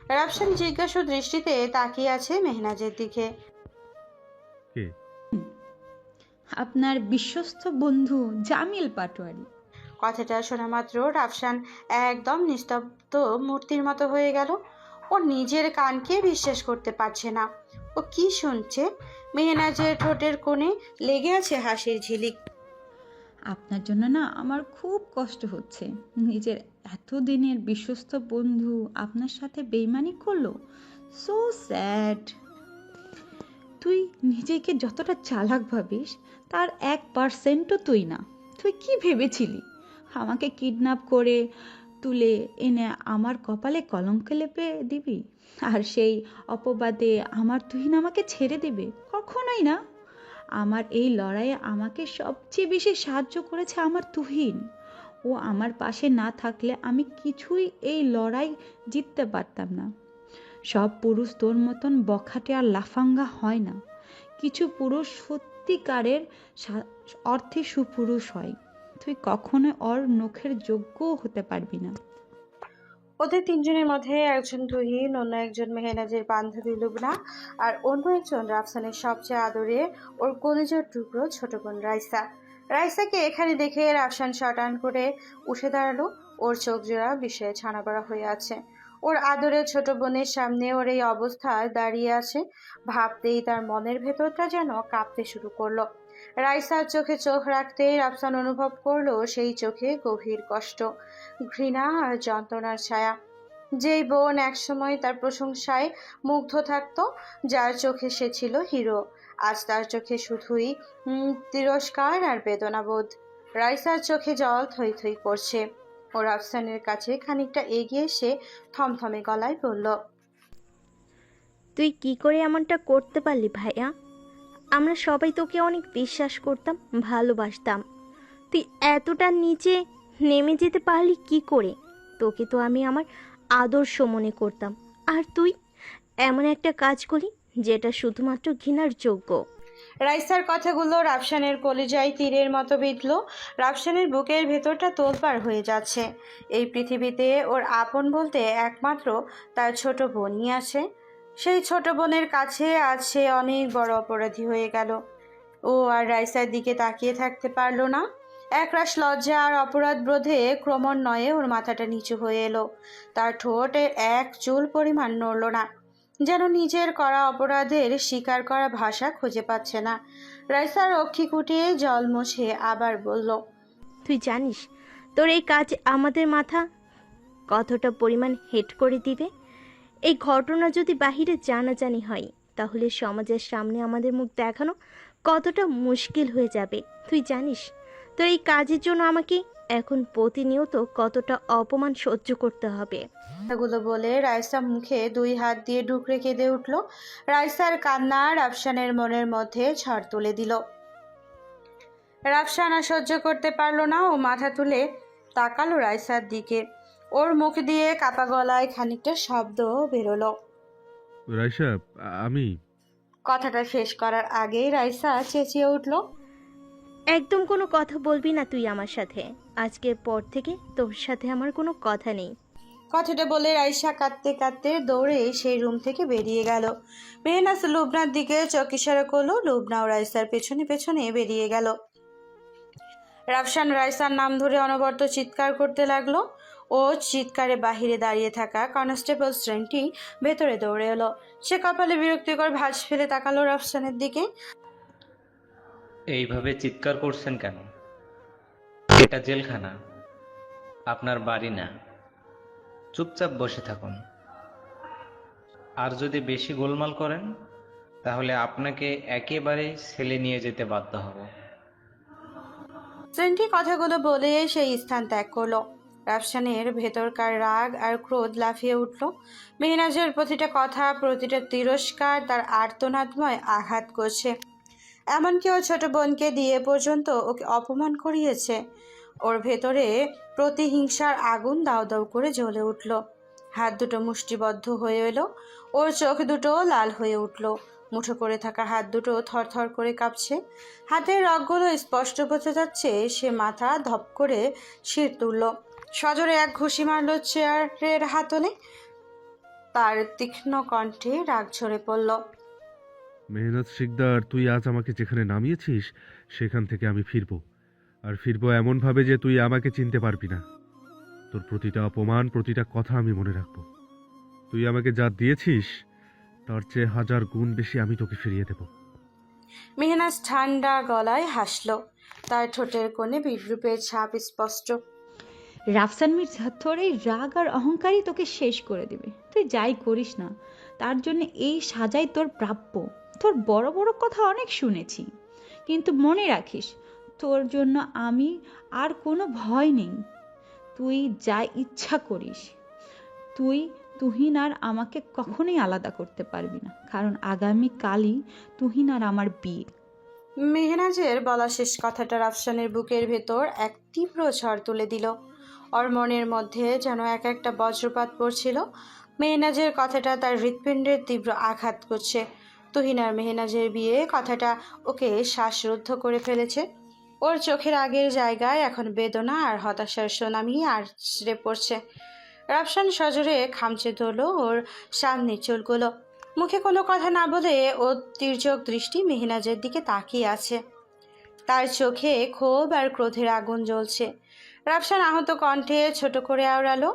রাফসান জিজ্ঞাসু দৃষ্টিতে তাকিয়ে আছে মেহনাজের দিকে। কে? আপনার বিশ্বস্ত বন্ধু জামিল পাটোয়ারি। কথাটা শোনা মাত্র রাফসান একদম নিস্তব্ধ মূর্তির মতো হয়ে গেল। ও নিজের কানকে বিশ্বাস করতে পারছে না। ও কি শুনছে? মেহনাজের ঠোঁটের কোণে লেগে আছে হাসির ঝিলিক। আপনার জন্য না আমার খুব কষ্ট হচ্ছে। নিজের এতদিনের বিশ্বস্ত বন্ধু আপনার সাথে বেইমানি করলো। So sad. তুই নিজেকে যতটা চালাক ভাবিস তার 1%ও তুই না। তুই কি ভেবেছিলি আমাকে কিডন্যাপ করে তুলে এনে আমার কপালে কলঙ্ক লেপে দিবি, আর সেই অপবাদে আমার তুহিন আমাকে ছেড়ে দিবে? কখনোই না। আমার এই লড়াইয়ে আমাকে সবচেয়ে বেশি সাহায্য করেছে আমার তুহিন। ও আমার পাশে না থাকলে আমি কিছুই এই লড়াই জিততে পারতাম না। সব পুরুষ তোর মতন বখাটে আর লাফাঙ্গা হয় না। কিছু পুরুষ সত্যিকারের অর্থে সুপুরুষ হয়। তুই কখনো ওর নখের যোগ্যও হতে পারবি না। ওদের তিনজনের মধ্যে একজন তুহিন, অন্য একজন মেহনাজের বান্ধবী লুবনা, আর অন্য একজন রাফসানের সবচেয়ে আদরে ওর কলিজার টুকরো ছোট বোন রাইসা। রাইসাকে এখানে দেখে রাফসান শটান করে উঠে দাঁড়ালো। ওর চোখ জোড়া বিষয়ে ছানাবড়া হয়ে আছে। ওর আদরের ছোট বোনের সামনে ওর এই অবস্থায় দাঁড়িয়ে আছে। ভাবতেই তার মনের ভেতরটা যেন কাঁপতে শুরু করলো। রাইসার চোখে চোখ রাখতেই রাফসান অনুভব করলো সেই চোখে গভীর কষ্ট, ঘৃণা আর যন্ত্রণার ছায়া। যেই বোন একসময় তার প্রশংসায় মুগ্ধ থাকতো, যার চোখে সে ছিল হিরো, আজ তার চোখে শুধুই তিরস্কার আর বেদনাবোধ। রাইসার চোখে জল থই থই করছে। ও রাফসানের কাছে খানিকটা এগিয়ে এসে থমথমে গলায় বলল, তুই কি করে এমনটা করতে পারলি ভাইয়া? আমরা সবাই তোকে অনেক বিশ্বাস করতাম, ভালোবাসতাম। তুই এতটা নিচে নেমে যেতে পারলি কি করে? তোকে তো আমি আমার আদর্শ মনে করতাম, আর তুই এমন একটা কাজ করলি যেটা শুধুমাত্র ঘৃণার যোগ্য। রাইসার কথাগুলো রাফসানের কলিজায় তীরের মতো বিঁধল। রাফসানের বুকের ভেতরটা তোলপাড় হয়ে যাচ্ছে। এই পৃথিবীতে ওর আপন বলতে একমাত্র তার ছোট বোনই আছে। সেই ছোট বোনের কাছে আজ সে অনেক বড় অপরাধী হয়ে গেল। ও আর রাইসার দিকে তাকিয়ে থাকতে পারল না। একরাশ লজ্জা আর অপরাধ বোধে ক্রমান্বয়ে ওর মাথাটা নিচু হয়ে এলো। তার ঠোঁটের এক চুল পরিমাণ নড়ল না, যেন নিজের করা অপরাধের স্বীকার করা ভাষা খুঁজে পাচ্ছে না। রাইসার অক্ষি কুটিয়ে জল মুছে আবার বলল, তুই জানিস তোর এই কাজ আমাদের মাথা কতটা পরিমাণ হেট করে দিবে? এই ঘটনা যদি বাহিরে জানাজানি হয়, তাহলে সমাজের সামনে আমাদের মুখ দেখানো কতটা মুশকিল হয়ে যাবে। তুই জানিস তোর এই কাজের জন্য আমাকে এখন প্রতিনিয়ত কতটা অপমান সহ্য করতে হবে। এগুলো বলে রাইসা মুখে দুই হাত দিয়ে ডুকরে কেঁদে উঠল। রাইসার কান্না রাফসানের মনের মধ্যে ঝড় তুলে দিল। রাফসান আর সহ্য করতে পারল না। ও মাথা তুলে তাকালো রাইসার দিকে। ওর মুখ দিয়ে কাপা গলায় খানিকটা শব্দ বেরোলো। রাইসা, আমি। কথাটা শেষ করার আগেই রাইসা চেঁচিয়ে উঠল, একদম কোনো কথা বলবি না তুই আমার সাথে। আজকের পর থেকে তোর সাথে আমার কোনো কথা নেই। কথাটা বলে রাইসা কাঁদতে কাঁদতে দৌড়ে সেই রুম থেকে বেরিয়ে গেল। মেহনাজ লুবনার দিকে চোখ ইশারা করলো। লুবনাও রাইসার পেছনে পেছনে বেরিয়ে গেল। রাফসান রাইসার নাম ধরে অনবরত চিৎকার করতে লাগলো। ও চিৎকারে বাহিরে দাঁড়িয়ে থাকা কনস্টেবল শ্রেণীটি ভেতরে দৌড়ে এলো। সে কপালে বিরক্তিকর ভাঁজ ফেলে তাকালো রাফসানের দিকে। এইভাবে চিৎকার করছেন কেন? এটা জেলখানা, আপনার বাড়ি না। চুপচাপ বসে থাকুন। আর যদি বেশি গোলমাল করেন তাহলে আপনাকে একেবারে ছেলে নিয়ে যেতে বাধ্য হব। শ্রেণীটি কথাগুলো বলে সেই স্থান ত্যাগ করলো। রাফসানের ভেতরকার রাগ আর ক্রোধ লাফিয়ে উঠল। মেহনাজের প্রতিটা কথা, প্রতিটা তিরস্কার তার আর্তনাদময় আঘাত করছে। এমনকি ওর ছোট বোনকে দিয়ে পর্যন্ত ওকে অপমান করিয়েছে। ওর ভেতরে প্রতিহিংসার আগুন দাউ দাউ করে জ্বলে উঠল। হাত দুটো মুষ্টিবদ্ধ হয়ে এলো। ওর চোখ দুটো লাল হয়ে উঠল। মুঠো করে থাকা হাত দুটো থরথর করে কাঁপছে। হাতের রগগুলো স্পষ্ট বোঝা যাচ্ছে। সে মাথা ধপ করে শির তুলল। সজোরে এক ঘুষি মারল চেয়ারের হাতলে। তার তীক্ষ্ণ কণ্ঠে রাগ ঝরে পড়ল। মেহনাজ শিকদার, তুই আজ আমাকে যেখানে নামিয়েছিস সেখান থেকে আমি ফিরবো, আর ফিরবো এমনভাবে যে তুই আমাকে চিনতে পারবি না। তোর প্রতিটা অপমান, প্রতিটা কথা আমি মনে রাখবো। তুই আমাকে যা দিয়েছিস তার চেয়ে 1000 গুণ বেশি আমি তোকে ফিরিয়ে দেব। মেহনাজ ঠান্ডা গলায় হাসল। তার ঠোঁটের কোণে বিদ্রুপের ছাপ স্পষ্ট। রাফসান মির্জা, তোর এই রাগ আর অহংকারই তোকে শেষ করে দেবে। তুই যাই করিস না, তার জন্য এই সাজাই তোর প্রাপ্য। তোর বড় বড় কথা অনেক শুনেছি, কিন্তু মনে রাখিস, তোর জন্য আমি আর কোনো ভয় নেই। তুই যা ইচ্ছা করিস। তুহিন আর আমাকে কখনোই আলাদা করতে পারবি না, কারণ আগামীকালই তুহিন আর আমার বিয়ে। মেহনাজের বলা শেষ কথাটা রাফসানের বুকের ভেতর এক তীব্র ঝড় তুলে দিল। ওর মনের মধ্যে যেন এক একটা বজ্রপাত পড়ছিল। মেহনাজের কথাটা তার হৃৎপিণ্ডের তীব্র আঘাত করছে। তুহিন আর মেহনাজের বিয়ে কথাটা ওকে শ্বাসরুদ্ধ করে ফেলেছে। ওর চোখের আগের জায়গায় এখন বেদনা আর হতাশার সুনামি আছড়ে পড়ছে। রাফসান সজোরে খামচে ধরল ওর সামনে চুলগুলো। মুখে কোনো কথা না বলে ও তির্যক দৃষ্টি মেহনাজের দিকে তাকিয়ে আছে। তার চোখে ক্ষোভ আর ক্রোধের আগুন জ্বলছে। রাফসান আহত কণ্ঠে ছোট করে আওড়ালো,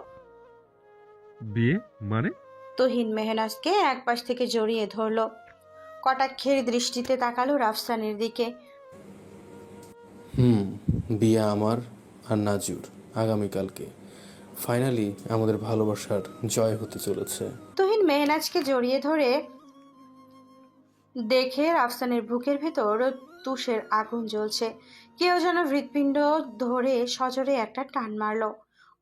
বিয়ে মানে? তুহিন মেহনাজকে একপাশ থেকে জড়িয়ে ধরল। কটাক্ষের দৃষ্টিতে তাকালো রাফসানের দিকে। বিয়ে আমার আর নাজুর আগামীকালকে। ফাইনালি আমাদের ভালোবাসার জয় হতে চলেছে। তুহিন মেহনাজকে জড়িয়ে ধরে দেখে রাফসানের বুকের ভেতর তুষের আগুন জ্বলছে। কেউ যেন হৃৎপিণ্ড ধরে সজোরে একটা টান মারল।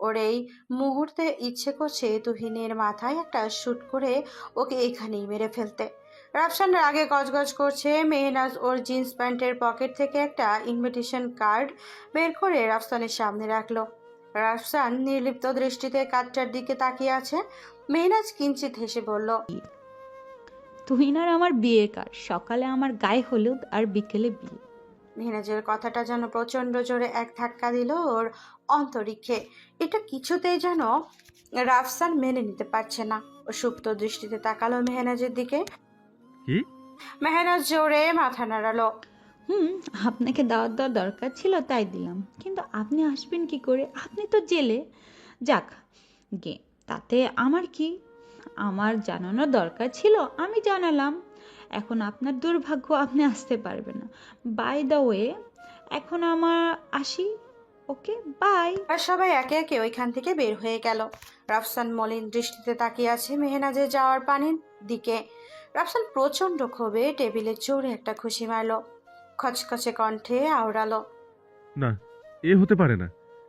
ওর এই মুহূর্তে ইচ্ছে করছে তুহিনের মাথায় একটা শুট করে ওকে এখানেই মেরে ফেলতে। রাফসান রাগে গজগজ করছে। মেহনাজ ওর জিন্স প্যান্টের পকেট থেকে একটা ইনভিটেশন কার্ড বের করে রাফসানের সামনে রাখলো। রাফসান নির্লিপ্ত দৃষ্টিতে কার্ডটার দিকে তাকিয়ে আছে। মেহনাজ কিঞ্চিত হেসে বলল, তুহিন আর আমার বিয়ে কার, সকালে আমার গায়ে হলুদ আর বিকেলে বিয়ে। মেহনাজের কথাটা যেন প্রচন্ড জোরে এক ধাক্কা দিল ওর অন্তরিক্ষে। এটা কিছুতেই যেন রাফসান মেনে নিতে পারছে না। ও সুপ্ত দৃষ্টিতে তাকালো মেহনাজের দিকে। কি? মেহনাজ জোরে মাথা নাড়ালো। আপনাকে দাওয়াত দেওয়ার দরকার ছিল তাই দিলাম, কিন্তু আপনি আসবেন কি করে? আপনি তো জেলে। যাক গে, তাতে আমার কি? আমার জানানোর দরকার ছিল, আমি জানালাম। এখন আপনার দুর্ভাগ্য, আপনি আসতে পারবেন না। বাই দ্য ওয়ে, এখন আমার আসি। ওকে, বাই। আর সবাই একে একে ওইখান থেকে বের হয়ে গেল। রাফসান মলিন দৃষ্টিতে তাকিয়ে আছে মেহনাজের যাওয়ার পানির দিকে। রাফসান প্রচন্ড ক্ষোভে টেবিলে জোরে একটা খুশি মারল। খচখচে কণ্ঠে আওড়ালো, না, এ হতে পারে না।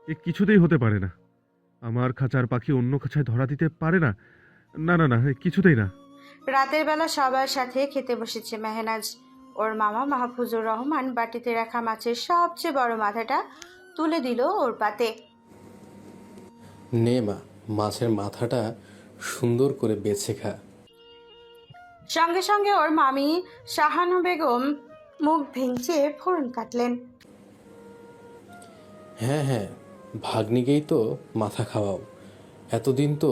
এ কিছুতেই হতে পারে না। আমার খাঁচার পাখি অন্য খাঁচায় ধরা দিতে পারে না। না না না, এ কিছুতেই না। রাতের বেলা সবার সাথে খেতে বসেছে মেহনাজ। ওর মামা মাহফুজুর রহমান বাটিতে রাখা মাছের সবচেয়ে বড় মাথাটা তুলে দিল ওর পাতে। নে মা, মাছের মাথাটা সুন্দর করে বেছে খা। সঙ্গে সঙ্গে ওর মামি শাহানু বেগম মুখ ভেঙচে ফোড়ন কাটলেন। হ্যাঁ হ্যাঁ, ভাগ্নিকেই তো মাথা খাওয়াও। এতদিন তো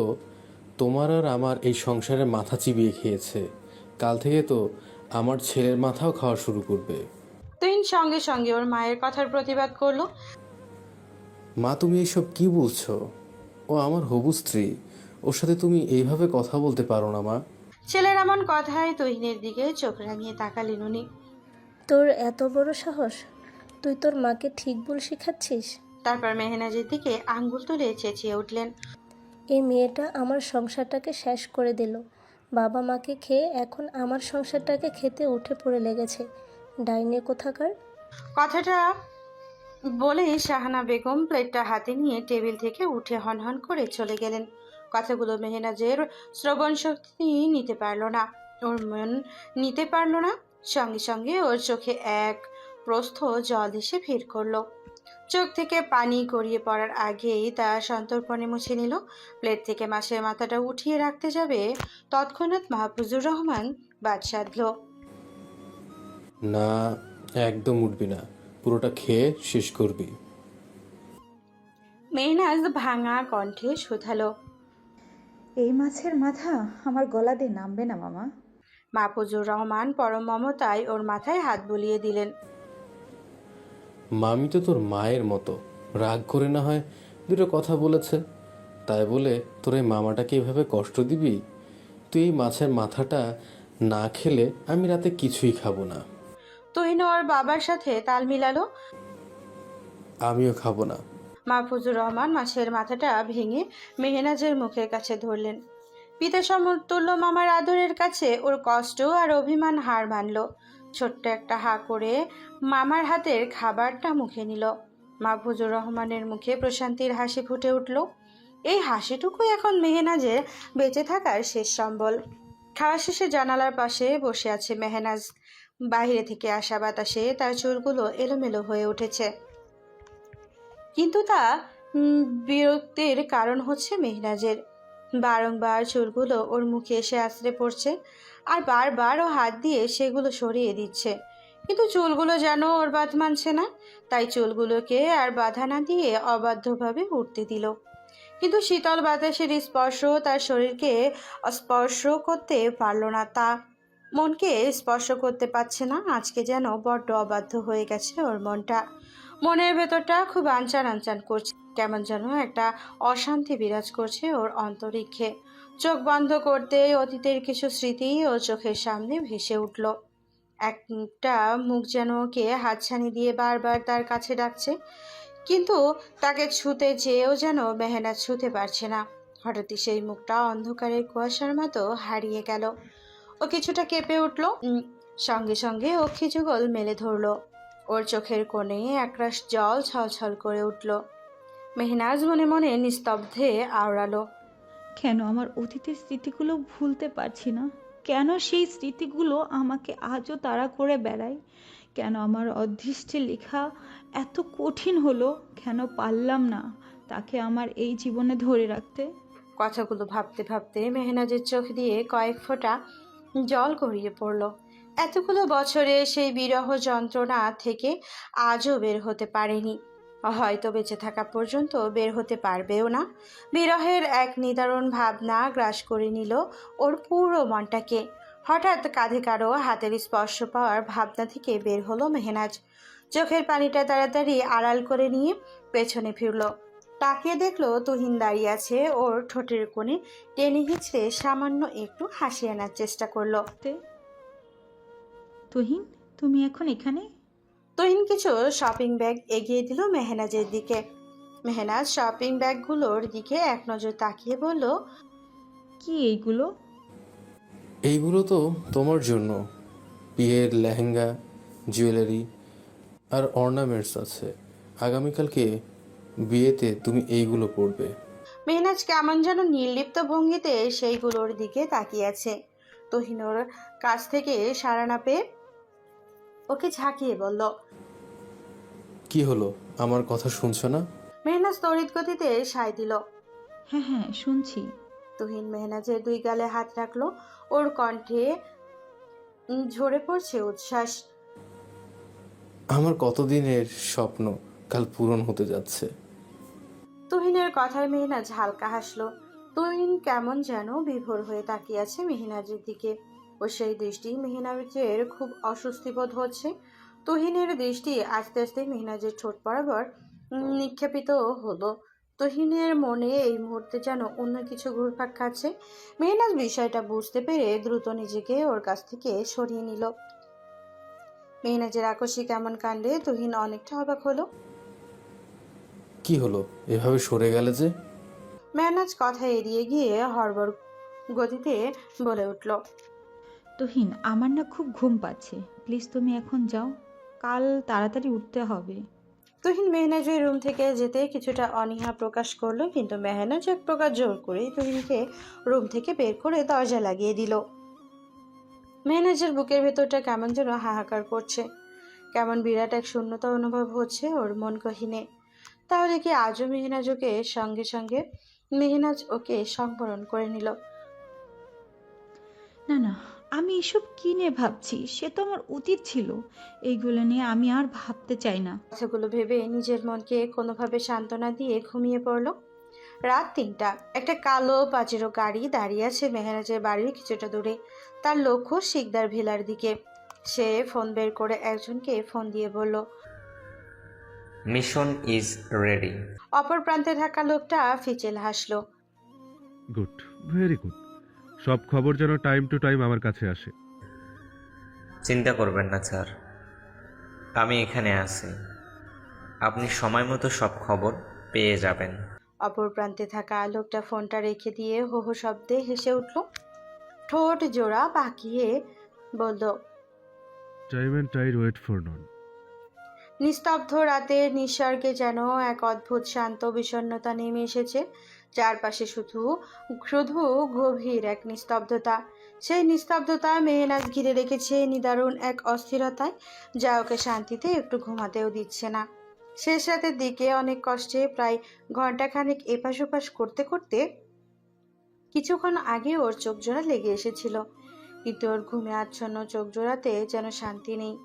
তোমার আর আমার এই সংসারে মাথা চিবিয়ে খেয়েছে, কাল থেকে তো আমার ছেলের মাথাও খাওয়া শুরু করবে। তুহিন সঙ্গে সঙ্গে ওর মায়ের কথার প্রতিবাদ করলো। মা, তুমি এইসব কি বলছো? ও আমার হবু স্ত্রী, ওর সাথে তুমি এইভাবে কথা বলতে পারো না মা। ছেলের এমন কথায় তুহিনের দিকে চোখ রাঙিয়ে তাকালেন উনি। তোর এত বড় সাহস, তুই তোর মাকে ঠিক ভুল শেখাচ্ছিস? তারপর মেহনাজের দিকে আঙ্গুল তুলে চেঁচিয়ে উঠলেন, এই মেয়েটা আমার সংসারটাকে শেষ করে দিল। বাবা মাকে খেয়ে এখন আমার সংসারটাকে খেতে উঠে পড়ে লেগেছে, ডাইনে কোথাকার। কথাটা বলেই শাহানা বেগম প্লেটটা হাতে নিয়ে টেবিল থেকে উঠে হনহন করে চলে গেলেন। কথাগুলো মেহনাজের শ্রবণ শক্তি নিতে পারল না, ওর মন নিতে পারল না। সঙ্গে সঙ্গে ওর চোখে এক প্রস্থ জল এসে ভিড় করলো। চোখ থেকে পানি গড়িয়ে পড়ার আগেই তা সন্তর্পণে মুছে নিল। প্লেট থেকে মাছের মাথাটা উঠিয়ে রাখতে যাবে, তৎক্ষণাৎ মাহফুজুর রহমান বাদ সাধল। না, একদম উঠবি না, পুরোটা খেয়ে শেষ করবি। মেহনাজ ভাঙা কণ্ঠে শুধালো, এই মাছের মাথা আমার গলা দিয়ে নামবে না মামা। মাহফুজুর রহমান পরম মমতায় ওর মাথায় হাত বুলিয়ে দিলেন। মামি তো তোর মায়ের মতো, রাগ করে না হয় দুটো কথা বলেছে, তাই বলে তোর এই মামাটাকে এভাবে কষ্ট দিবি? তুই এই মাছের মাথাটা না খেলে আমি রাতে কিছুই খাবো না। তুহিন ওর বাবার সাথে তাল মিলালো। আমিও খাবো না। মাহফুজুর রহমান মাছের মাথাটা ভেঙে মেহনাজের মুখের কাছে ধরলেন। পিতা সমতুল্য মামার আদরের কাছে ওর কষ্ট আর অভিমান হার মানল। ছোট্ট একটা হা করে মামার হাতের খাবারটা মুখে নিল। মাহফুজুর রহমানের মুখে প্রশান্তির হাসি ফুটে উঠল। এই হাসিটুকু এখন মেহনাজের বেঁচে থাকার শেষ সম্বল। খাওয়া শেষে জানালার পাশে বসে আছে মেহনাজ। বাইরে থেকে আসা বাতাসে তার চুলগুলো এলোমেলো হয়ে উঠেছে, কিন্তু তা বিরক্তির কারণ হচ্ছে মেহনাজের। বারংবার চুলগুলো ওর মুখে এসে আছড়ে পড়ছে আর বারবার ও হাত দিয়ে সেগুলো সরিয়ে দিচ্ছে, কিন্তু চুলগুলো যেন ওর বাদ মানছে না। তাই চুলগুলোকে আর বাধা না দিয়ে অবাধ্যভাবে উঠতে দিল। কিন্তু শীতল বাতাসের স্পর্শ তার শরীরকে স্পর্শ করতে পারল না, তা মনকে স্পর্শ করতে পারছে না। আজকে যেন বড্ড অবাধ্য হয়ে গেছে ওর মনটা। মনের ভেতরটা খুব আনচান আনচান করছে, কেমন যেন একটা অশান্তি বিরাজ করছে ওর অন্তরিক্ষে। চোখ বন্ধ করতেই অতীতের কিছু স্মৃতি ও চোখের সামনে ভেসে উঠল। একটা মুখ যেন ওকে হাতছানি দিয়ে বারবার তার কাছে ডাকছে, কিন্তু তাকে ছুতে চেয়েও যেন মেহনাজ ছুতে পারছে না। হঠাৎই সেই মুখটা অন্ধকারের কুয়াশার মতো হারিয়ে গেল। ও কিছুটা কেঁপে উঠল। সঙ্গে সঙ্গে অক্ষি যুগল মেলে ধরল। ওর চোখের কোণে একরাশ জল ছলছল করে উঠল। মেহনাজ মনে মনে নিস্তব্ধে আওড়ালো। কেন আমার অতীতের স্মৃতিগুলো ভুলতে পারছি না? কেন সেই স্মৃতিগুলো আমাকে আজও তাড়া করে বেড়ায়? কেন আমার অদৃষ্টে লেখা এত কঠিন হলো? কেন পারলাম না তাকে আমার এই জীবনে ধরে রাখতে? কথাগুলো ভাবতে ভাবতে মেহনাজের চোখ দিয়ে কয়েক ফোঁটা জল গড়িয়ে পড়ল। এতগুলো বছরে সেই বিরহ যন্ত্রণা থেকে আজও বের হতে পারেনি, হয়তো বেঁচে থাকা পর্যন্ত বের হতে পারবেও না। বিরহের এক নিদারুণ ভাবনা গ্রাস করে নিল ওর পুরো মনটাকে। হঠাৎ কাঁধে কারো হাতের স্পর্শ পাওয়ার ভাবনা থেকে বের হলো মেহনাজ। চোখের পানিটা তাড়াতাড়ি আড়াল করে নিয়ে পেছনে ফিরল। তাকিয়ে দেখলো তুহিন দাঁড়িয়ে আছে। ওর ঠোঁটের কোণে টেনে হিঁচড়ে সামান্য একটু হাসি আনার চেষ্টা করলো। তুহিন, তুমি এখন এখানে? তুহিন কিছু শপিং ব্যাগ এগিয়ে দিল মেহনাজের দিকে। মেহনাজ শপিং ব্যাগগুলোর দিকে এক নজর তাকিয়ে বলল, কি এইগুলো? এইগুলো তো তোমার জন্য। বিয়ের লেহেঙ্গা, জুয়েলারি আর অর্নামেন্টস আছে। আগামীকালকে বিয়েতে তুমি এইগুলো পরবে। মেহনাজ কেমন যেন নির্লিপ্ত ভঙ্গিতে সেইগুলোর দিকে তাকিয়ে আছে। তুহিন ওর কাছ থেকে সাড়া না পেয়ে ওকে ঝাঁকিয়ে বলল, কি হলো, আমার কথা শুনছো না? মেহনাজ তড়িৎ গতিতে সায় দিল। হ্যাঁ হ্যাঁ, শুনছি। তুহিন মেহনাজের দুই গালে হাত রাখলো। ওর কণ্ঠে ঝরে পড়ছে উচ্ছ্বাস। আমার কতদিনের স্বপ্ন কাল পূরণ হতে যাচ্ছে। তুহিনের কথায় মেহনাজ হালকা হাসলো। তুহিন কেমন যেন বিভোর হয়ে তাকিয়ে আছে মেহনাজের দিকে। ও সেই দৃষ্টি মেহনাজের খুব অস্বস্তি বোধ হচ্ছে। তুহিনের দৃষ্টি আস্তে আস্তে মেহনাজের ঠোঁট বরাবর নিক্ষেপিত হলো। তুহিনের মনে এই মুহূর্তে যেন অন্য কিছু ঘুরপাক খাচ্ছে। মেহনাজ বিষয়টা বুঝতে পেরে দ্রুত নিজেকে ওর কাছ থেকে সরিয়ে নিল। মেহনাজের আকস্মিক এমন কাণ্ডে তুহিন অনেকটা অবাক হলো। কি হলো, এভাবে সরে গেলে যে? মেহনাজ কথা এড়িয়ে গিয়ে হড়বড় গতিতে বলে উঠল, তুহিন, আমার না খুব ঘুম পাচ্ছে, প্লিজ তুমি এখন যাও, কাল তাড়াতাড়ি উঠতে হবে। তুহিন মেহনাজের রুম থেকে যেতে কিছুটা অনীহা প্রকাশ করলো, কিন্তু মেহনাজ এক প্রকার জোর করে তুহিনকে রুম থেকে বের করে দরজা লাগিয়ে দিল। মেহনাজের বুকের ভেতরটা কেমন যেন হাহাকার করছে। কেমন বিরাট এক শূন্যতা অনুভব হচ্ছে ওর মন গহীনে। তাহলে কি আজও মেহনাজ ওকে সংবরণ করে নিল? না না, আমি এসব কি নিয়ে ভাবছি? সে তো আমার অতীত ছিল, এইগুলো নিয়ে আমি আর ভাবতে চাই না। কথাগুলো ভেবে নিজের মনকে কোনোভাবে সান্ত্বনা দিয়ে ঘুমিয়ে পড়ল। রাত ৩টা। একটা কালো পাজেরো গাড়ি দাঁড়িয়ে আছে মেহরাজের বাড়ির কিছুটা দূরে। তার লক্ষ্য শিকদার ভিলার দিকে। সে ফোন বের করে একজনকে ফোন দিয়ে বলল। Mission is ready. অপর প্রান্তে থাকা লোকটা ফিচেল হাসলো। Good, very good. সব খবর যেন টাইম টু টাইম আমার কাছে আসে। চিন্তা করবেন না স্যার, আমি এখানে আছি। আপনি সময় মতো সব খবর পেয়ে যাবেন। অপর প্রান্তে থাকা লোকটা ফোনটা রেখে দিয়ে হো হো শব্দে হেসে উঠল। ঠোঁট জোড়া বাঁকিয়ে বলল। Time and tide wait for none. নিস্তব্ধ রাতের নিঃসর্গে যেন এক অদ্ভুত শান্ত বিষণ্ণতা নেমে এসেছে। চারপাশে শুধু শুধু গভীর এক নিস্তব্ধতা। সেই নিস্তব্ধতা মেহনাজ ঘিরে রেখেছে নিদারুণ এক অস্থিরতায়, যা ওকে শান্তিতে একটু ঘুমাতেও দিচ্ছে না। শেষ রাতের দিকে অনেক কষ্টে প্রায় ঘন্টাখানেক এপাশ ওপাশ করতে করতে কিছুক্ষণ আগে ওর চোখ জোড়া লেগে এসেছিল, কিন্তু ওর ঘুমে আচ্ছন্ন চোখ জোড়াতে যেন শান্তি নেই।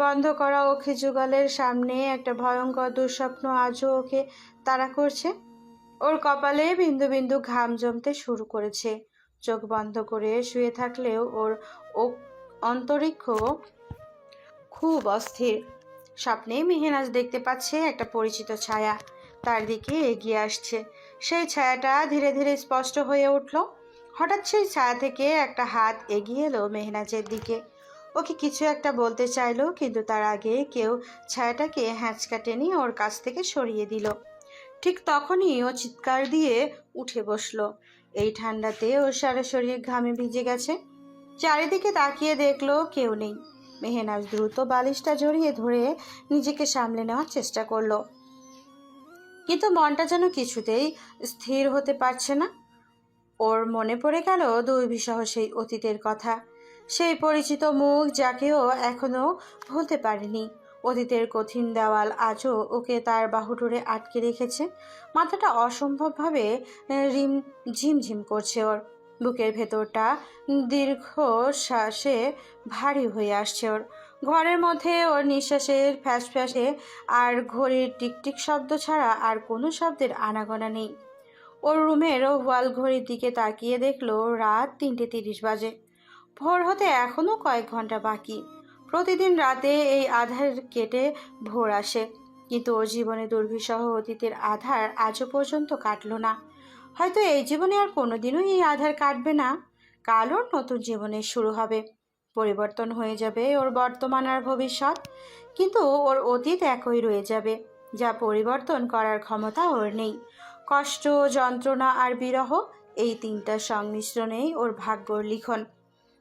বন্ধ করা ওকে যুগলের সামনে একটা ভয়ঙ্কর দুঃস্বপ্ন আজও ওকে তাড়া করছে। ওর কপালে বিন্দু বিন্দু ঘাম জমতে শুরু করেছে। চোখ বন্ধ করে শুয়ে থাকলেও ওর অন্তরিক্ষ খুব অস্থির। স্বপ্নে মেহনাজ দেখতে পাচ্ছে একটা পরিচিত ছায়া তার দিকে এগিয়ে আসছে। সেই ছায়াটা ধীরে ধীরে স্পষ্ট হয়ে উঠল। হঠাৎ সেই ছায়া থেকে একটা হাত এগিয়ে এলো মেহনাজের দিকে। ওকে কিছু একটা বলতে চাইলো, কিন্তু তার আগে কেউ ছায়াটাকে হ্যাঁচকা টেনে ওর কাছ থেকে সরিয়ে দিল। ঠিক তখনই ও চিৎকার দিয়ে উঠে বসলো। এই ঠান্ডাতে ওর সারা শরীর ঘামে ভিজে গেছে। চারিদিকে তাকিয়ে দেখলো কেউ নেই। মেহনাজ দ্রুত বালিশটা জড়িয়ে ধরে নিজেকে সামলে নেওয়ার চেষ্টা করলো, কিন্তু মনটা যেন কিছুতেই স্থির হতে পারছে না। ওর মনে পড়ে গেল দুর্বিষহ সেই অতীতের কথা, সেই পরিচিত মুখ যাকে ও এখনো ভুলতে পারেনি। অতীতের কঠিন দেওয়াল আজও ওকে তার বাহুডোরে আটকে রেখেছে। মাথাটা অসম্ভবভাবে রিম ঝিমঝিম করছে ওর। বুকের ভেতরটা দীর্ঘ শ্বাসে ভারী হয়ে আসছে ওর। ঘরের মধ্যে ওর নিঃশ্বাসের ফ্যাস ফ্যাসে আর ঘড়ির টিকটিক শব্দ ছাড়া আর কোনো শব্দের আনাগোনা নেই। ওর রুমের ওয়াল ঘড়ির দিকে তাকিয়ে দেখলো রাত 3:30 বাজে। ভোর হতে এখনো কয়েক ঘন্টা বাকি। প্রতিদিন রাতে এই আধার কেটে ভোর আসে, কিন্তু ওর জীবনে দুর্বিষহ অতীতের আধার আজও পর্যন্ত কাটলো না। হয়তো এই জীবনে আর কোনোদিনও এই আধার কাটবে না। কাল ওর নতুন জীবনের শুরু হবে। পরিবর্তন হয়ে যাবে ওর বর্তমান আর ভবিষ্যৎ, কিন্তু ওর অতীত একই রয়ে যাবে, যা পরিবর্তন করার ক্ষমতা ওর নেই। কষ্ট, যন্ত্রণা আর বিরহ, এই তিনটার সংমিশ্রণেই ওর ভাগ্যর লিখন।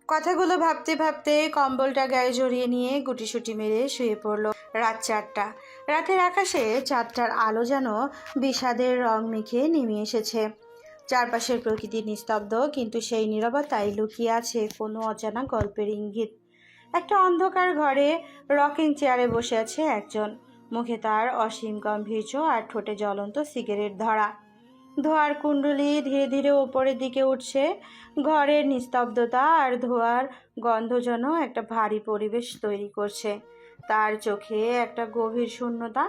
কথাগুলো ভাবতে ভাবতে কম্বলটা গায়ে জড়িয়ে নিয়ে গুটিসুটি মেরে শুয়ে পড়ল। রাত 4টা। রাতের আকাশে চাঁদটার আলো যেন বিষাদের রং মেখে নেমে এসেছে। চারপাশের প্রকৃতি নিস্তব্ধ, কিন্তু সেই নীরবতায় লুকিয়ে আছে কোনো অজানা গল্পের ইঙ্গিত। একটা অন্ধকার ঘরে রকিং চেয়ারে বসে আছে একজন। মুখে তার অসীম গাম্ভীর্য আর ঠোঁটে জ্বলন্ত সিগারেট ধরা। ধোঁয়ার কুণ্ডলি ধীরে ধীরে ওপরের দিকে উঠছে। ঘরের নিস্তব্ধতা আর ধোঁয়ার গন্ধ যেন একটা ভারী পরিবেশ তৈরি করছে। তার চোখে একটা গভীর শূন্যতা,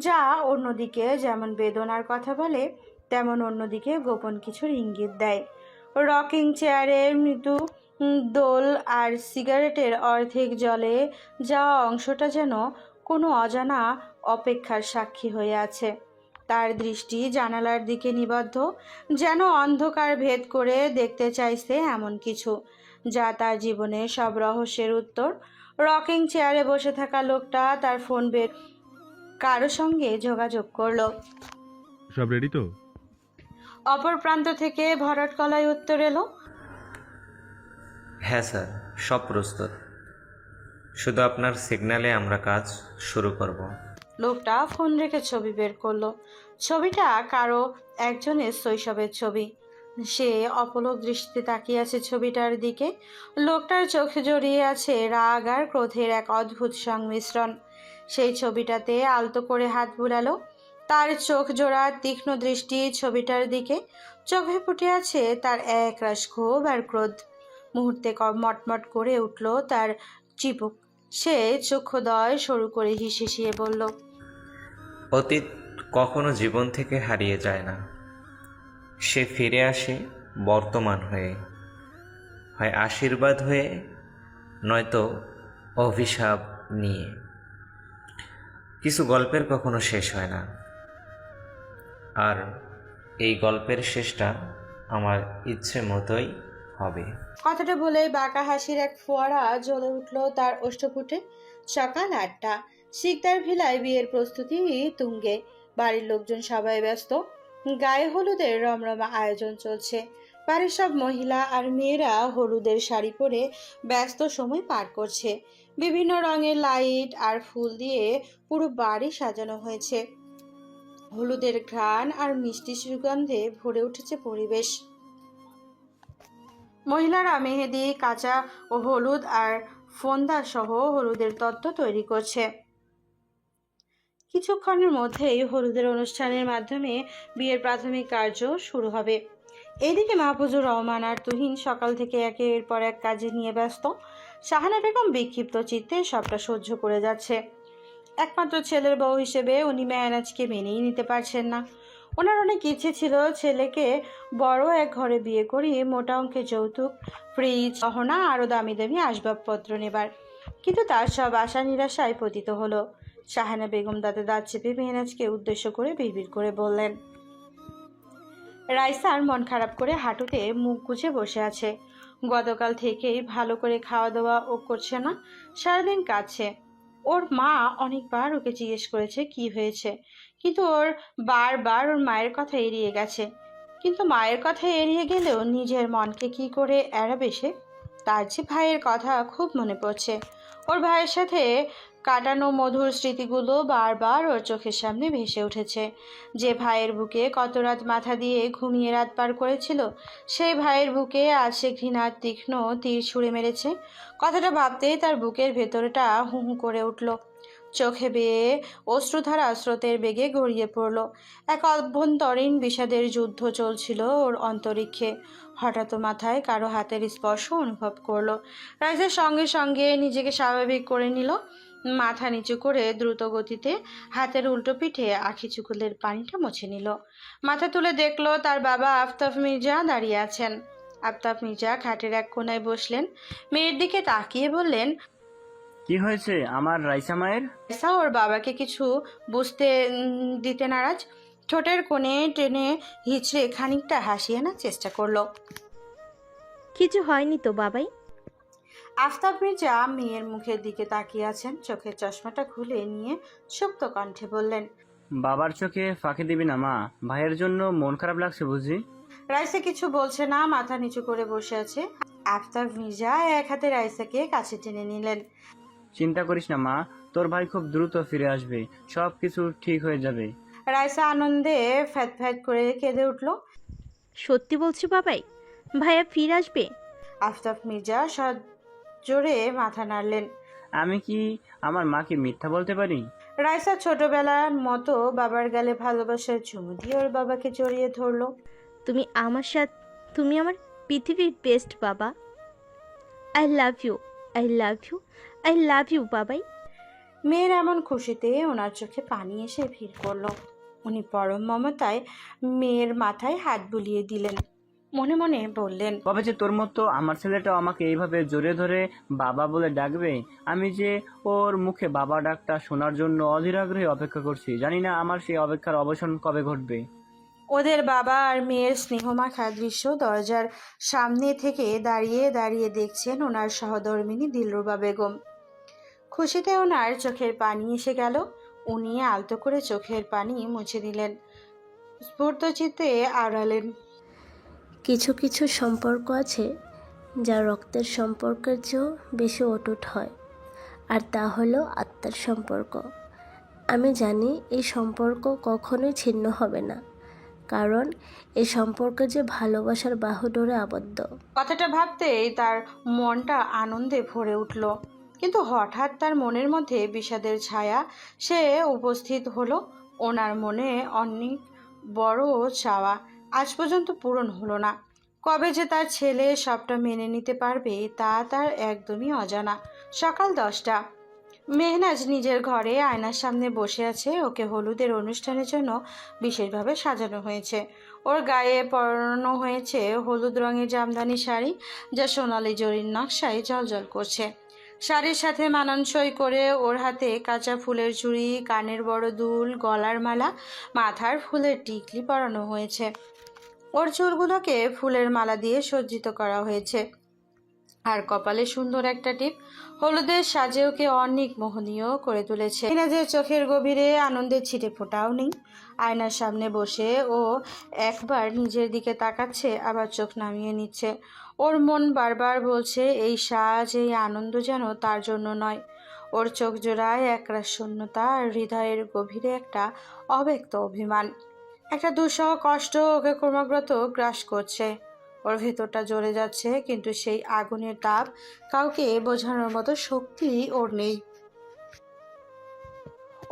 যা অন্যদিকে যেমন বেদনার কথা বলে, তেমন অন্যদিকে গোপন কিছুর ইঙ্গিত দেয়। রকিং চেয়ারের মৃদু দোল আর সিগারেটের অর্ধেক জলে যাওয়া অংশটা যেন কোনো অজানা অপেক্ষার সাক্ষী হয়ে আছে। তার দৃষ্টি জানালার দিকে নিবদ্ধ, যেন অন্ধকার ভেদ করে দেখতে চাইছে এমন কিছু, যা তার জীবনের সব রহস্যের উত্তর। রকিং চেয়ারে বসে থাকা লোকটা তার ফোন বের কারো সঙ্গে যোগাযোগ করলো। সব রেডি তো? অপর প্রান্ত থেকে ভরাট গলায় উত্তর এলো। হ্যাঁ স্যার, সব প্রস্তুত। শুধু আপনার সিগন্যালে আমরা কাজ শুরু করব। লোকটা ফোন রেখে ছবি বের করলো। ছবিটা কারো একজনের শৈশবের ছবি। সে অপলক দৃষ্টিতে তাকিয়ে আছে ছবিটার দিকে। লোকটার চোখে জড়িয়ে আছে রাগ আর ক্রোধের এক অদ্ভুত সংমিশ্রণ। সেই ছবিটাতে আলতো করে হাত বুলালো। তার চোখ জোড়া তীক্ষ্ণ দৃষ্টি ছবিটার দিকে। চোখে ফুটে আছে তার একরাশ ক্ষোভ আর ক্রোধ। মুহূর্তে মটমট করে উঠল তার চিবুক। সে চক্ষুদয় সরু করে হিসিয়ে বলল, অতীত কখনো জীবন থেকে হারিয়ে যায় না, সে ফিরে আসে বর্তমান হয়ে, হয় আশীর্বাদ হয়ে, নয়তো অভিশাপ নিয়ে। কিছু গল্পের কখনো শেষ হয় না, আর এই গল্পের শেষটা আমার ইচ্ছে মতোই হবে। কথাটা বলেই বাঁকা হাসির এক ফোয়ারা জ্বলে উঠল তার অষ্টপুটে। সকাল 8টা। শিকদার ভিলায় বিয়ের প্রস্তুতি তুঙ্গে। বাড়ির লোকজন সবাই ব্যস্ত। গায়ে হলুদের রমরমা আয়োজন চলছে। বাড়ির সব মহিলা আর মেয়েরা হলুদের শাড়ি পরে ব্যস্ত সময় পার করছে। বিভিন্ন রঙের লাইট আর ফুল দিয়ে পুরো বাড়ি সাজানো হয়েছে। হলুদের ঘ্রাণ আর মিষ্টি সুগন্ধে ভরে উঠেছে পরিবেশ। মহিলারা মেহেদি, কাঁচা ও হলুদ আর ফোন্দা সহ হলুদের তত্ত্ব তৈরি করছে। কিছুক্ষণের মধ্যেই হলুদের অনুষ্ঠানের মাধ্যমে বিয়ের প্রাথমিক কার্য শুরু হবে। এদিকে মাহফুজুর রহমান আর তুহিন সকাল থেকে একের পর এক কাজে নিয়ে ব্যস্ত। শাহানা বেগম বিক্ষিপ্ত চিত্তে সবটা সহ্য করে যাচ্ছে। একমাত্র ছেলের বউ হিসেবে উনি মেহনাজকে মেনেই নিতে পারছেন না। ওনার অনেক ইচ্ছে ছিল ছেলেকে বড় এক ঘরে বিয়ে করিয়ে মোটা অঙ্কের যৌতুক, ফ্রিজ, গহনা আরও দামি দামি আসবাবপত্র নেবার, কিন্তু তার সব আশা নিরাশায় পতিত হলো। শাহানা বেগম দাঁতে দাঁত চেপে মেহনাজকে উদ্দেশ্য করে বিড়বিড় করে বললেন। রাইসার মন খারাপ করে হাঁটুতে মুখ গুজে বসে আছে। গতকাল থেকেই ভালো করে খাওয়া দাওয়া ও করছে না, সারাদিন কাঁদছে। ওর মা অনেকবার ওকে জিজ্ঞেস করেছে কি হয়েছে, কিন্তু ওর বারবার ওর মায়ের কথা এড়িয়ে গেছে। কিন্তু মায়ের কথা এড়িয়ে গেলেও নিজের মনকে কি করে এড়াবে সে? তার যে ভাইয়ের কথা খুব মনে পড়ছে। ওর ভাইয়ের সাথে কাটানো মধুর স্মৃতিগুলো বারবার ওর চোখের সামনে ভেসে উঠেছে। যে ভাইয়ের বুকে কত রাত মাথা দিয়ে ঘুমিয়ে রাত পার করেছিল, সেই ভাইয়ের বুকে আজ সে ঘৃণার তীক্ষ্ণ তীর ছুঁড়ে মেরেছে। কথাটা ভাবতেই তার বুকের ভেতরটা হু হু করে উঠল। চোখে বেয়ে অশ্রুধারা স্রোতের বেগে গড়িয়ে পড়ল। এক অভ্যন্তরীণ বিষাদের যুদ্ধ চলছিল ওর অন্তরিক্ষে। হঠাৎ মাথায় কারো হাতের স্পর্শ অনুভব করলো। রাইজের সঙ্গে সঙ্গে নিজেকে স্বাভাবিক করে নিল। মাথা নিচু করে দ্রুত গতিতে হাতের উল্টো পিঠে আখি চুকুলের পানিটা মুছে নিল। মাথা তুলে দেখলো তার বাবা আফতাব মির্জা দাঁড়িয়ে আছেন। আফতাব মির্জা খাটের এক কোনায় বসলেন। মেয়ের দিকে তাকিয়ে বললেন, কি হয়েছে আমার রাইসা মায়ের? রাইসা ওর বাবাকে কিছু বুঝতে দিতে নারাজ। ঠোঁটের কোণে টেনে হিচড়ে খানিকটা হাসিয়ে আনার চেষ্টা করলো। কিছু হয়নি তো বাবাই। আফতাব মির্জা মেয়ের মুখের দিকে তাকিয়ে আছেন। চোখের চশমাটা খুলে নিয়ে সুপ্ত কণ্ঠে বললেন, বাবার চোখে ফাঁকি দিবি না মা, ভাইয়ের জন্য মন খারাপ লাগছে বুঝি? রাইসা কিছু বলছে না, মাথা নিচু করে বসে আছে। আফতাব মির্জা এক হাতে রাইসাকে কাছে টেনে নিলেন। চিন্তা করিস না মা, তোর ভাই খুব দ্রুত ফিরে আসবে, সব কিছু ঠিক হয়ে যাবে। রাইসা আনন্দে ফ্যাত ফ্যাত করে কেঁদে উঠল। সত্যি বলছি বাবাই, ভাইয়া ফিরে আসবে? আফতাব মির্জা জোরে মাথা নাড়লেন। আমি কি আমার মাকে মিথ্যা বলতে পারি? রাইসা ছোটবেলার মতো বাবার গালে ভালোবাসার চুমু দিয়ে ওর বাবাকে জড়িয়ে ধরলো। তুমি আমার পৃথিবীর বেস্ট বাবা। I love you, I love you, I love you বাবাই। মেয়ের এমন খুশিতে ওনার চোখে পানি এসে ভিড় করলো। উনি পরম মমতায় মেয়ের মাথায় হাত বুলিয়ে দিলেন। মনে মনে বললেন, কবে যে তোর মতো আমার ছেলেটাও আমাকে এইভাবে জড়িয়ে ধরে বাবা বলে ডাকবে। আমি যে ওর মুখে বাবা ডাকটা শোনার জন্য অধীর আগ্রহে অপেক্ষা করছি। জানি না আমার সেই অপেক্ষার অবসান কবে ঘটবে। ওদের বাবা আর মেয়ের স্নেহমাখা দৃশ্য দরজার সামনে থেকে দাঁড়িয়ে দাঁড়িয়ে দেখছেন ওনার সহধর্মিণী দিলরুবা বেগম। খুশিতে ওনার চোখের পানি এসে গেল। উনি আলতো করে চোখের পানি মুছে দিলেন, স্ফূর্ত চিত্তে আওড়ালেন, কিছু কিছু সম্পর্ক আছে যা রক্তের সম্পর্কের চেয়েও বেশি অটুট হয়, আর তা হলো আত্মার সম্পর্ক। আমি জানি এই সম্পর্ক কখনোই ছিন্ন হবে না, কারণ এই সম্পর্ক যে ভালোবাসার বাহুডোরে আবদ্ধ। কথাটা ভাবতেই তার মনটা আনন্দে ভরে উঠল। কিন্তু হঠাৎ তার মনের মধ্যে বিষাদের ছায়া সে উপস্থিত হলো। ওনার মনে অনেক বড় চাওয়া আজ পর্যন্ত পূরণ হলো না। কবে যে তার ছেলে সবটা মেনে নিতে পারবে তা তার একদমই অজানা। সকাল 10টা। মেহনাজ নিজের ঘরে আয়নার সামনে বসে আছে। ওকে হলুদের অনুষ্ঠানের জন্য বিশেষভাবে সাজানো হয়েছে। ওর গায়ে পরানো হয়েছে হলুদ রঙের জামদানি শাড়ি, যা সোনালি জরির নকশায় জ্বলজ্বল করছে। শাড়ির সাথে মানানসই করে ওর হাতে কাঁচা ফুলের চুড়ি, কানের বড় দুল, গলার মালা, মাথার ফুলের টিকলি পরানো হয়েছে। ওর চুলগুলোকে ফুলের মালা দিয়ে সজ্জিত করা হয়েছে, আর কপালে সুন্দর একটা টিপ। হলুদের সাজে ওকে অনেক মোহনীয় করে তুলেছে। মেহনাজের চোখের গভীরে আনন্দের ছিটে ফোটাও নেই। আয়নার সামনে বসে ও একবার নিজের দিকে তাকাচ্ছে, আবার চোখ নামিয়ে নিচ্ছে। ওর মন বারবার বলছে এই সাজ, এই আনন্দ যেন তার জন্য নয়। ওর চোখ জোড়ায় একরাশ শূন্যতা, আর হৃদয়ের গভীরে একটা অব্যক্ত অভিমান, একটা দুঃসহ কষ্ট ওকে ক্রমাগত গ্রাস করছে। ওর ভেতরটা জ্বলে যাচ্ছে, কিন্তু সেই আগুনের তাপ কাউকে বোঝানোর মতো শক্তি ওর নেই।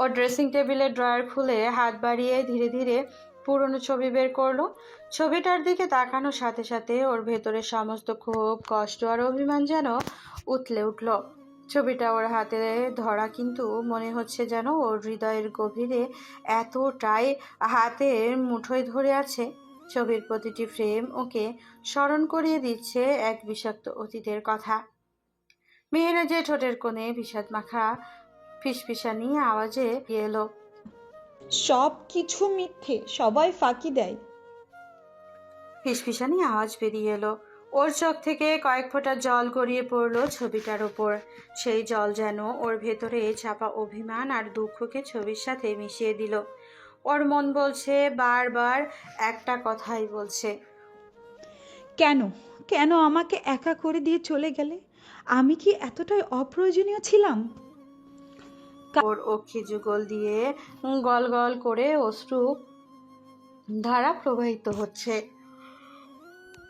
ওর ড্রেসিং টেবিলের ড্রয়ার খুলে হাত বাড়িয়ে ধীরে ধীরে পুরনো ছবি বের করলো। ছবিটার দিকে তাকানোর সাথে সাথে ওর ভেতরে সমস্ত ক্ষোভ, কষ্ট আর অভিমান যেন উথলে উঠল। ছবিটা ওর হাতে ধরা, কিন্তু মনে হচ্ছে যেন ওর হৃদয়ের গভীরে এতটাই হাতের মুঠোয় ধরে আছে। ছবির প্রতিটি ফ্রেম ওকে স্মরণ করিয়ে দিচ্ছে এক বিষাক্ত অতীতের কথা। মেহেনাজের ঠোঁটের কোণে বিষাদ মাখা ফিসফিসানি আওয়াজে এলো, সব কিছু মিথ্যে, সবাই ফাঁকি দেয়। ফিসফিসানি আওয়াজ বেরিয়ে এলো। ওর চোখ থেকে কয়েক ফোঁটা জল গড়িয়ে পড়লো ছবিটার ওপর। সেই জল যেন ওর ভেতরে চাপা অভিমান আর দুঃখকে ছবির সাথে মিশিয়ে দিল। ওর মন বলছে, বারবার একটা কথাই বলছে, কেন কেন আমাকে একা করে দিয়ে চলে গেলে? আমি কি এতটাই অপ্রয়োজনীয় ছিলাম? ওর অক্ষি যুগল দিয়ে গল গল করে অশ্রু ধারা প্রবাহিত হচ্ছে।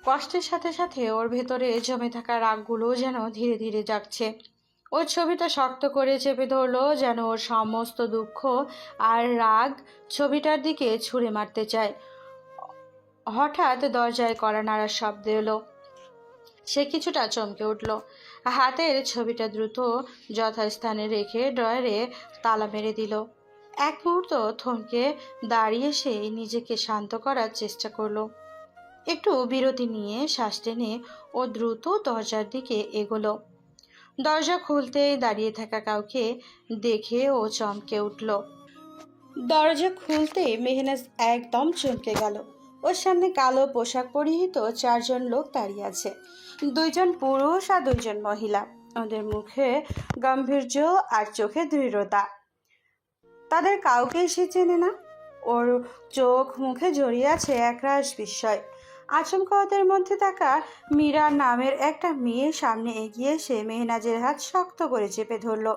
কষ্টের সাথে সাথে ওর ভেতরে জমে থাকা রাগগুলো যেন ধীরে ধীরে জাগছে। ওর ছবিটা শক্ত করে চেপে ধরলো, যেন ওর সমস্ত দুঃখ আর রাগ ছবিটার দিকে ছুঁড়ে মারতে চায়। হঠাৎ দরজায় কড়া নাড়ার শব্দ এলো। সে কিছুটা চমকে উঠল। হাতের ছবিটা দ্রুত যথাস্থানে রেখে ড্রয়ারে তালা মেরে দিল। এক মুহূর্ত থমকে দাঁড়িয়ে সে নিজেকে শান্ত করার চেষ্টা করলো। একটু বিরতি নিয়ে শ্বাস টেনে ও দ্রুত দরজার দিকে এগোলো। দরজা খুলতেই দাঁড়িয়ে থাকা কাউকে দেখে ও চমকে উঠল। দরজা খুলতেই মেহনাজ একদম চমকে গেল। ওর সামনে কালো পোশাক পরিহিত 4 জন লোক দাঁড়িয়ে আছে। 2 জন পুরুষ আর 2 জন মহিলা। ওদের মুখে গাম্ভীর্য আর চোখে দৃঢ়তা। তাদের কাউকেই সে চেনে না। ওর চোখ মুখে জড়িয়ে আছে একরাশ বিস্ময়। আচমকা ওদের মধ্যে থাকা মীরা নামের একটা মেয়ের সামনে এগিয়ে এসে মেহনাজের হাত শক্ত করে চেপে ধরল।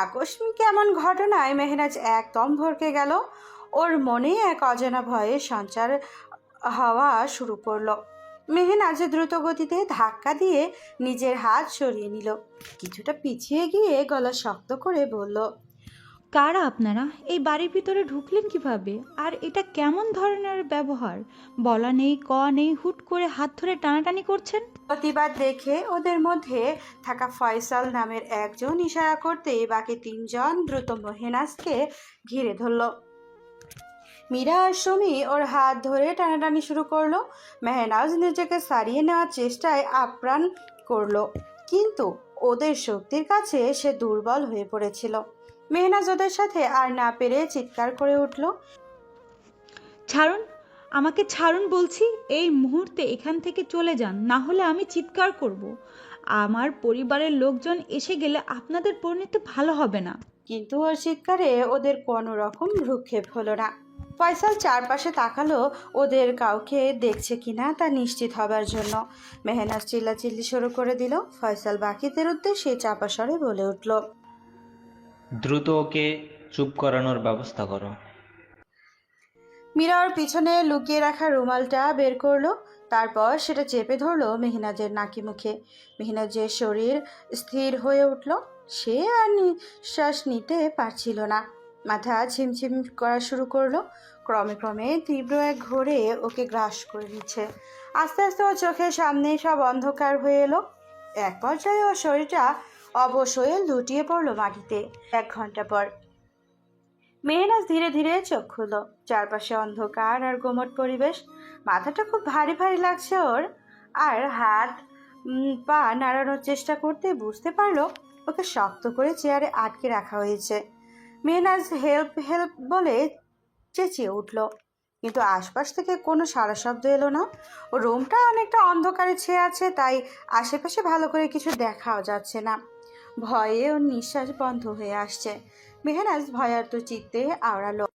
আকস্মিক এমন ঘটনায় মেহনাজ একদম ভরকে গেল। ওর মনে এক অজানা ভয়ের সঞ্চার হওয়া শুরু করলো। মেহনাজ দ্রুত গতিতে ধাক্কা দিয়ে নিজের হাত সরিয়ে নিল। কিছুটা পিছিয়ে গিয়ে গলা শক্ত করে বলল, কারা আপনারা? এই বাড়ির ভিতরে ঢুকলেন কিভাবে? আর এটা কেমন ধরনের ব্যবহার? বলা নেই, ক নেই, হুট করে হাত ধরে টানাটানি করছেন। প্রতিবাদ দেখে ওদের মধ্যে থাকা ফয়সাল নামের একজন ইশারা করতে বাকি 3 জন দ্রুত মেহনাজকে ঘিরে ধরল। মীরা আর সুমি ওর হাত ধরে টানাটানি শুরু করলো। মেহনাজ নিজেকে সারিয়ে নেওয়ার চেষ্টায় আপ্রাণ করলো, কিন্তু ওদের শক্তির কাছে সে দুর্বল হয়ে পড়েছিল। মেহনাজ ওদের সাথে আর না পেরে চিৎকার করে উঠল, ছাড়ুন, আমাকে ছাড়ুন বলছি। এই মুহূর্তে এখান থেকে চলে যান, না হলে আমি চিৎকার করব। আমার পরিবারের লোকজন এসে গেলে আপনাদের পরিণতি ভালো হবে না। কিন্তু ওর চিৎকারে ওদের কোনো রকম ভ্রুক্ষেপ হলো না। ফয়সাল চারপাশে তাকালো ওদের কাউকে দেখছে কিনা তা নিশ্চিত হবার জন্য। মেহনাজ চিল্লাচিল্লি শুরু করে দিল। ফয়সাল বাকিদের উদ্দেশ্যে চাপা স্বরে বলে উঠল, দ্রুত ওকে চুপ করানোর ব্যবস্থা করো। মীরা ওর পিছনে লুকিয়ে রাখা রুমালটা বের করলো। তারপর সেটা চেপে ধরলো মেহনাজের নাকি মুখে। মেহনাজের শরীর স্থির হয়ে উঠল। সে আর নিঃশ্বাস নিতে পারছিল না। মাথা ঝিমঝিম করা শুরু করলো। ক্রমে ক্রমে তীব্র এক ঘোরে ওকে গ্রাস করে দিচ্ছে। আস্তে আস্তে ওর চোখের সামনে সব অন্ধকার হয়ে এলো। এক পর্যায়ে ওর শরীরটা অবশ হয়ে লুটিয়ে পড়লো মাটিতে। 1 ঘন্টা পর মেহনাজ ধীরে ধীরে চোখ খুলল। চারপাশে অন্ধকার আর গোমট পরিবেশ। মাথাটা খুব ভারী ভারী লাগছে ওর। আর হাত পা নাড়ানোর চেষ্টা করতে বুঝতে পারলো ওকে শক্ত করে চেয়ারে আটকে রাখা হয়েছে। মেহনাজ হেল্প হেল্প বলে চেঁচিয়ে উঠল, কিন্তু আশপাশ থেকে কোনো সাড়া শব্দ এলো না। ও রুমটা অনেকটা অন্ধকারে ছেয়ে আছে, তাই আশেপাশে ভালো করে কিছু দেখাও যাচ্ছে না। ভয়ে ওর নিঃশ্বাস বন্ধ হয়ে আসছে। মেহনাজ ভয়ার্ত চিত্তে আওড়ালো,